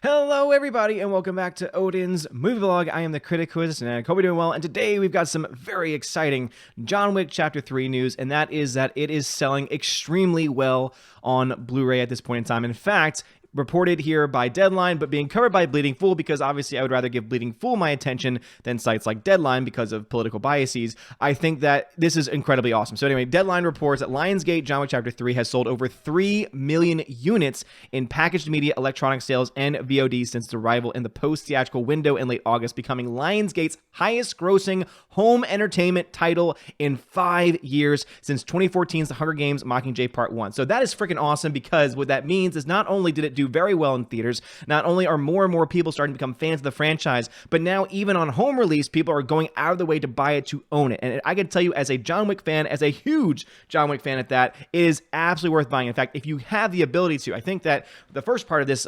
Hello everybody and welcome back to Odin's Movie Vlog. I am the Critic who is, and I hope you're doing well, and today we've got some very exciting John Wick Chapter 3 news, and that is that it is selling extremely well on Blu-ray at this point in time. In fact, reported here by Deadline, but being covered by Bleeding Fool because obviously I would rather give Bleeding Fool my attention than sites like Deadline because of political biases. I think that this is incredibly awesome. So anyway, Deadline reports that Lionsgate John Wick Chapter 3 has sold over 3 million units in packaged media, electronic sales, and VOD since its arrival in the post-theatrical window in late August, becoming Lionsgate's highest-grossing home entertainment title in 5 years since 2014's The Hunger Games Mockingjay Part 1. So that is freaking awesome because what that means is not only did it do very well in theaters, not only are more and more people starting to become fans of the franchise, but now even on home release, people are going out of the way to buy it, to own it. And I can tell you as a John Wick fan, as a huge John Wick fan at that, it is absolutely worth buying. In fact, if you have the ability to, I think that the first part of this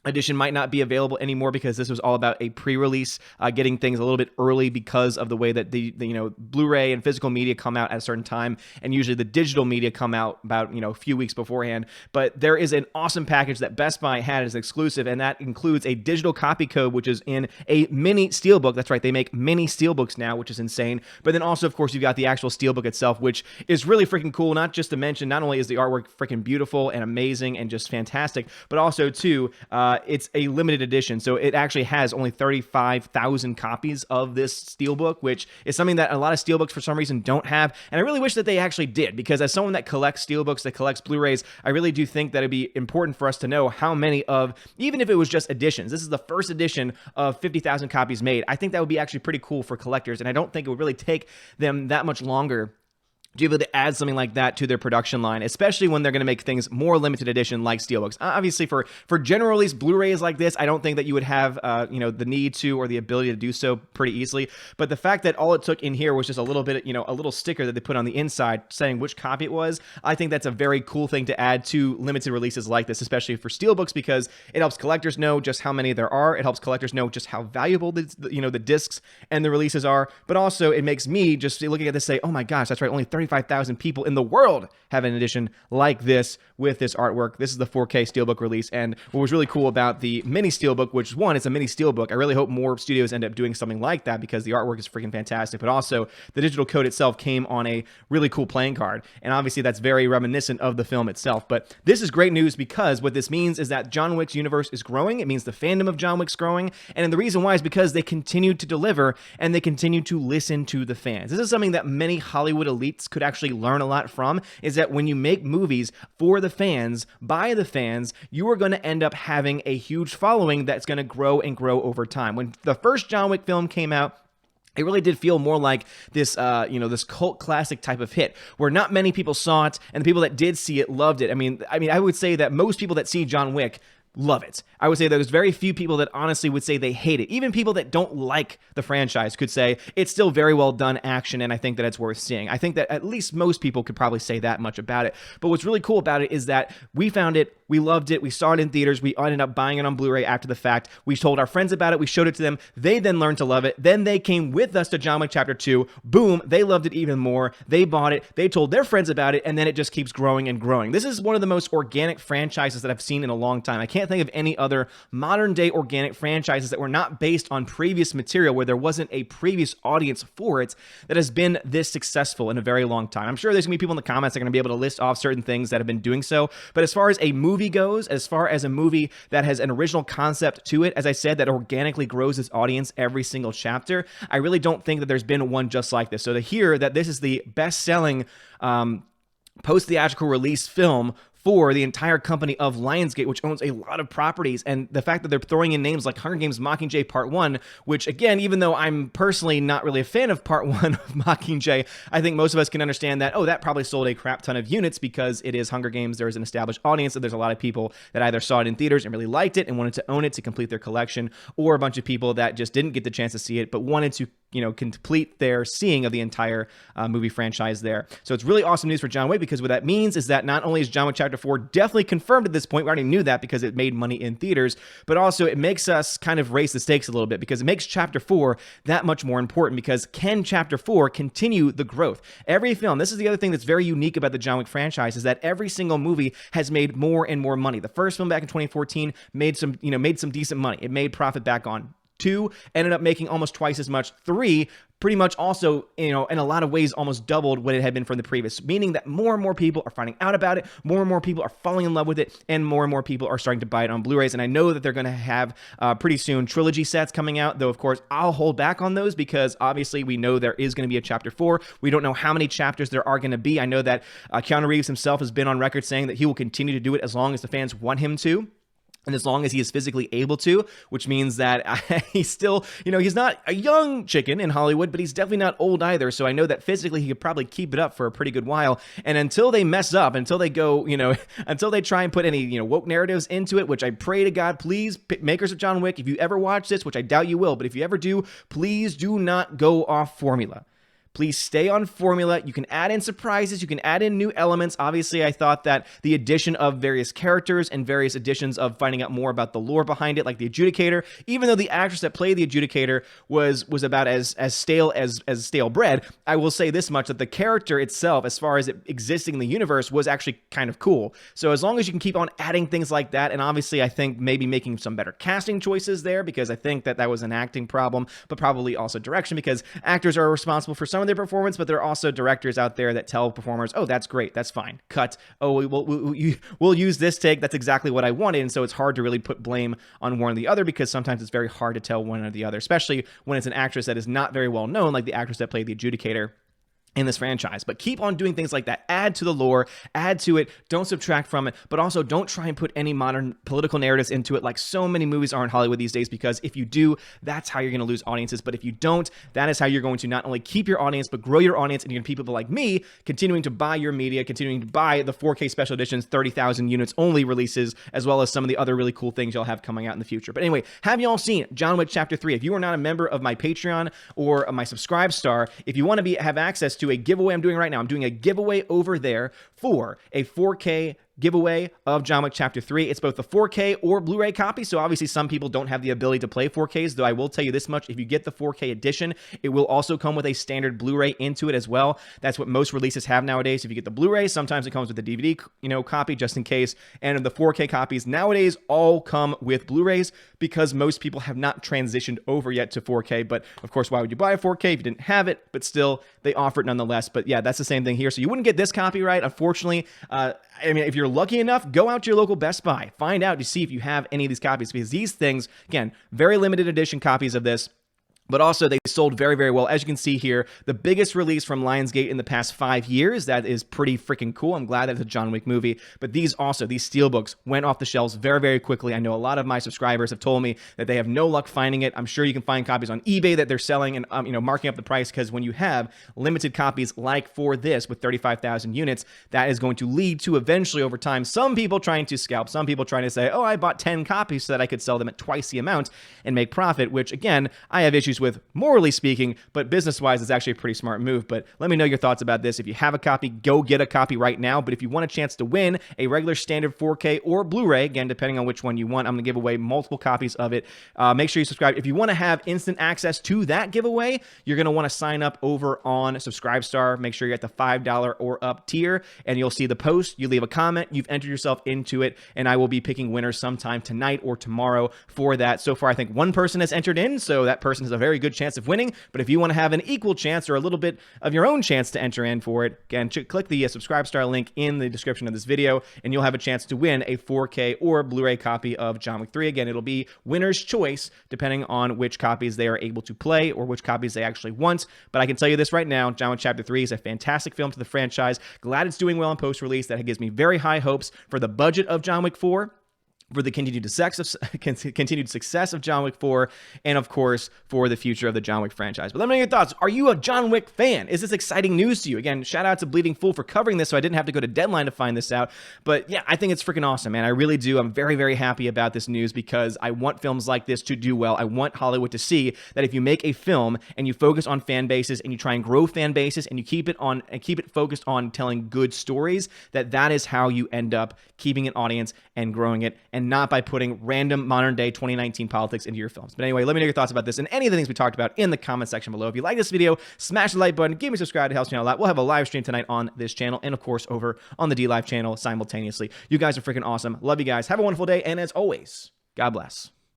edition might not be available anymore because this was all about a pre-release, getting things a little bit early because of the way that the Blu-ray and physical media come out at a certain time, and usually the digital media come out about a few weeks beforehand. But there is an awesome package that Best Buy had as exclusive, and that includes a digital copy code, which is in a mini Steelbook. That's right, they make mini Steelbooks now, which is insane. But then also, of course, you've got the actual Steelbook itself, which is really freaking cool. Not just to mention, not only is the artwork freaking beautiful and amazing and just fantastic, but also too, it's a limited edition, so it actually has only 35,000 copies of this Steelbook, which is something that a lot of Steelbooks for some reason don't have, and I really wish that they actually did, because as someone that collects Steelbooks, that collects Blu-rays, I really do think that it'd be important for us to know how many of, even if it was just editions, this is the first edition of 50,000 copies made. I think that would be actually pretty cool for collectors, and I don't think it would really take them that much longer to be able to add something like that to their production line, especially when they're going to make things more limited edition like Steelbooks. Obviously, for general release Blu-rays like this, I don't think that you would have the need to or the ability to do so pretty easily. But the fact that all it took in here was just a little bit, a little sticker that they put on the inside saying which copy it was, I think that's a very cool thing to add to limited releases like this, especially for Steelbooks, because it helps collectors know just how many there are. It helps collectors know just how valuable the discs and the releases are. But also, it makes me just looking at this say, oh my gosh, that's right, only 35,000 people in the world have an edition like this with this artwork. This is the 4K Steelbook release, and what was really cool about the mini Steelbook, which one, it's a mini Steelbook. I really hope more studios end up doing something like that because the artwork is freaking fantastic, but also the digital code itself came on a really cool playing card, and obviously that's very reminiscent of the film itself. But this is great news because what this means is that John Wick's universe is growing. It means the fandom of John Wick's growing, and the reason why is because they continue to deliver and they continue to listen to the fans. This is something that many Hollywood elites could actually learn a lot from, is that when you make movies for the fans, by the fans, you are going to end up having a huge following that's going to grow and grow over time. When the first John Wick film came out, it really did feel more like this, this cult classic type of hit, where not many people saw it, and the people that did see it loved it. I mean, I would say that most people that see John Wick love it. I would say there's very few people that honestly would say they hate it. Even people that don't like the franchise could say it's still very well done action, and I think that it's worth seeing. I think that at least most people could probably say that much about it. But what's really cool about it is that we found it, we loved it, we saw it in theaters, we ended up buying it on Blu-ray after the fact, we told our friends about it, we showed it to them, they then learned to love it, then they came with us to John Wick Chapter 2, boom, they loved it even more, they bought it, they told their friends about it, and then it just keeps growing and growing. This is one of the most organic franchises that I've seen in a long time. I can't think of any other modern day organic franchises that were not based on previous material, where there wasn't a previous audience for it, that has been this successful in a very long time. I'm sure there's gonna be people in the comments that are gonna be able to list off certain things that have been doing so, but as far as a movie goes, as far as a movie that has an original concept to it, as I said, that organically grows its audience every single chapter, I really don't think that there's been one just like this. So to hear that this is the best-selling post-theatrical release film for the entire company of Lionsgate, which owns a lot of properties, and the fact that they're throwing in names like Hunger Games Mockingjay Part 1, which again, even though I'm personally not really a fan of Part 1 of Mockingjay, I think most of us can understand that, oh, that probably sold a crap ton of units because it is Hunger Games, there is an established audience, and there's a lot of people that either saw it in theaters and really liked it and wanted to own it to complete their collection, or a bunch of people that just didn't get the chance to see it but wanted to complete their seeing of the entire movie franchise there. So it's really awesome news for John Wick, because what that means is that not only is John Wick Chapter Chapter 4 definitely confirmed at this point. We already knew that because it made money in theaters, but also it makes us kind of raise the stakes a little bit because it makes Chapter 4 that much more important because can Chapter 4 continue the growth? Every film, this is the other thing that's very unique about the John Wick franchise, is that every single movie has made more and more money. The first film back in 2014 made some decent money. It made profit back on. 2 ended up making almost twice as much. 3 pretty much also, in a lot of ways, almost doubled what it had been from the previous, meaning that more and more people are finding out about it, more and more people are falling in love with it, and more people are starting to buy it on Blu-rays. And I know that they're going to have pretty soon trilogy sets coming out, though, of course, I'll hold back on those because obviously we know there is going to be a Chapter 4. We don't know how many chapters there are going to be. I know that Keanu Reeves himself has been on record saying that he will continue to do it as long as the fans want him to. And as long as he is physically able to, which means that he's still, he's not a young chicken in Hollywood, but he's definitely not old either. So I know that physically he could probably keep it up for a pretty good while. And until they mess up, until they go, until they try and put any, woke narratives into it, which I pray to God, please, makers of John Wick, if you ever watch this, which I doubt you will, but if you ever do, please do not go off formula. Please stay on formula. You can add in surprises. You can add in new elements. Obviously, I thought that the addition of various characters and various additions of finding out more about the lore behind it, like the Adjudicator, even though the actress that played the Adjudicator was about as stale as stale bread, I will say this much, that the character itself, as far as it existing in the universe, was actually kind of cool. So as long as you can keep on adding things like that, and obviously I think maybe making some better casting choices there, because I think that was an acting problem, but probably also direction, because actors are responsible for some of their performance, but there are also directors out there that tell performers, oh, that's great, that's fine, cut, oh, we'll use this take, that's exactly what I wanted. And so it's hard to really put blame on one or the other, because sometimes it's very hard to tell one or the other, especially when it's an actress that is not very well known, like the actress that played the Adjudicator in this franchise. But keep on doing things like that. Add to the lore, add to it, don't subtract from it, but also don't try and put any modern political narratives into it like so many movies are in Hollywood these days, because if you do, that's how you're going to lose audiences. But if you don't, that is how you're going to not only keep your audience, but grow your audience, and you're going to keep people like me continuing to buy your media, continuing to buy the 4K special editions, 30,000 units only releases, as well as some of the other really cool things you'll have coming out in the future. But anyway, have you all seen John Wick Chapter 3? If you are not a member of my Patreon or my Subscribe Star, if you want to have access to a giveaway I'm doing right now, I'm doing a giveaway over there for a 4K giveaway of John Wick Chapter 3. It's both the 4K or Blu-ray copy, so obviously some people don't have the ability to play 4Ks, though I will tell you this much, if you get the 4K edition, it will also come with a standard Blu-ray into it as well. That's what most releases have nowadays. If you get the Blu-ray, sometimes it comes with the DVD, copy just in case, and the 4K copies nowadays all come with Blu-rays, because most people have not transitioned over yet to 4K. But of course, why would you buy a 4K if you didn't have it? But still, they offer it nonetheless. But yeah, that's the same thing here. So you wouldn't get this copyright, unfortunately. If you're lucky enough, go out to your local Best Buy. Find out to see if you have any of these copies, because these things, again, very limited edition copies of this. But also, they sold very, very well. As you can see here, the biggest release from Lionsgate in the past 5 years. That is pretty freaking cool. I'm glad that it's a John Wick movie. But these Steelbooks went off the shelves very, very quickly. I know a lot of my subscribers have told me that they have no luck finding it. I'm sure you can find copies on eBay that they're selling and marking up the price, because when you have limited copies like for this with 35,000 units, that is going to lead to eventually over time some people trying to scalp, some people trying to say, oh, I bought 10 copies so that I could sell them at twice the amount and make profit, which again, I have issues with, morally speaking, but business-wise, it's actually a pretty smart move. But let me know your thoughts about this. If you have a copy, go get a copy right now. But if you want a chance to win a regular standard 4K or Blu-ray, again, depending on which one you want, I'm going to give away multiple copies of it. Make sure you subscribe. If you want to have instant access to that giveaway, you're going to want to sign up over on Subscribestar. Make sure you're at the $5 or up tier, and you'll see the post. You leave a comment. You've entered yourself into it, and I will be picking winners sometime tonight or tomorrow for that. So far, I think one person has entered in, so that person has a very good chance of winning. But if you want to have an equal chance or a little bit of your own chance to enter in for it, again, click the Subscribestar link in the description of this video, and you'll have a chance to win a 4K or Blu-ray copy of John Wick 3. Again, it'll be winner's choice depending on which copies they are able to play or which copies they actually want. But I can tell you this right now, John Wick Chapter 3 is a fantastic film to the franchise. Glad it's doing well in post-release. That gives me very high hopes for the budget of John Wick 4. for the continued success of John Wick 4, and of course, for the future of the John Wick franchise. But let me know your thoughts. Are you a John Wick fan? Is this exciting news to you? Again, shout out to Bleeding Fool for covering this, so I didn't have to go to Deadline to find this out. But yeah, I think it's freaking awesome, man. I really do. I'm very, very happy about this news because I want films like this to do well. I want Hollywood to see that if you make a film and you focus on fan bases and you try and grow fan bases and you keep it focused on telling good stories, that is how you end up keeping an audience and growing it, and not by putting random modern day 2019 politics into your films. But anyway, let me know your thoughts about this and any of the things we talked about in the comment section below. If you like this video, smash the like button, give me a subscribe to help channel out. We'll have a live stream tonight on this channel and of course over on the D Live channel simultaneously. You guys are freaking awesome. Love you guys. Have a wonderful day, and as always, God bless.